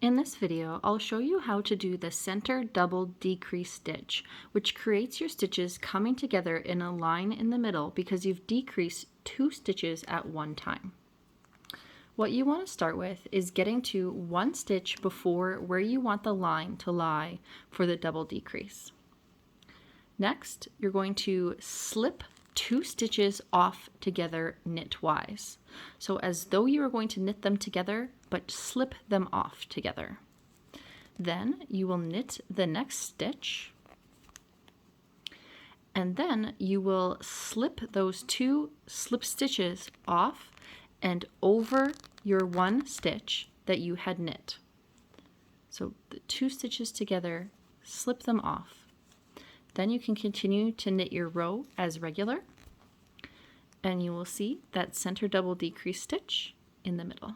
In this video, I'll show you how to do the center double decrease stitch, which creates your stitches coming together in a line in the middle because you've decreased 2 stitches at one time. What you want to start with is getting to 1 stitch before where you want the line to lie for the double decrease. Next, you're going to slip 2 stitches off together knitwise. So as though you were going to knit them together, but slip them off together. Then you will knit the next stitch, and then you will slip those 2 slip stitches off and over your 1 stitch that you had knit. So the 2 stitches together, slip them off. Then you can continue to knit your row as regular, and you will see that center double decrease stitch in the middle.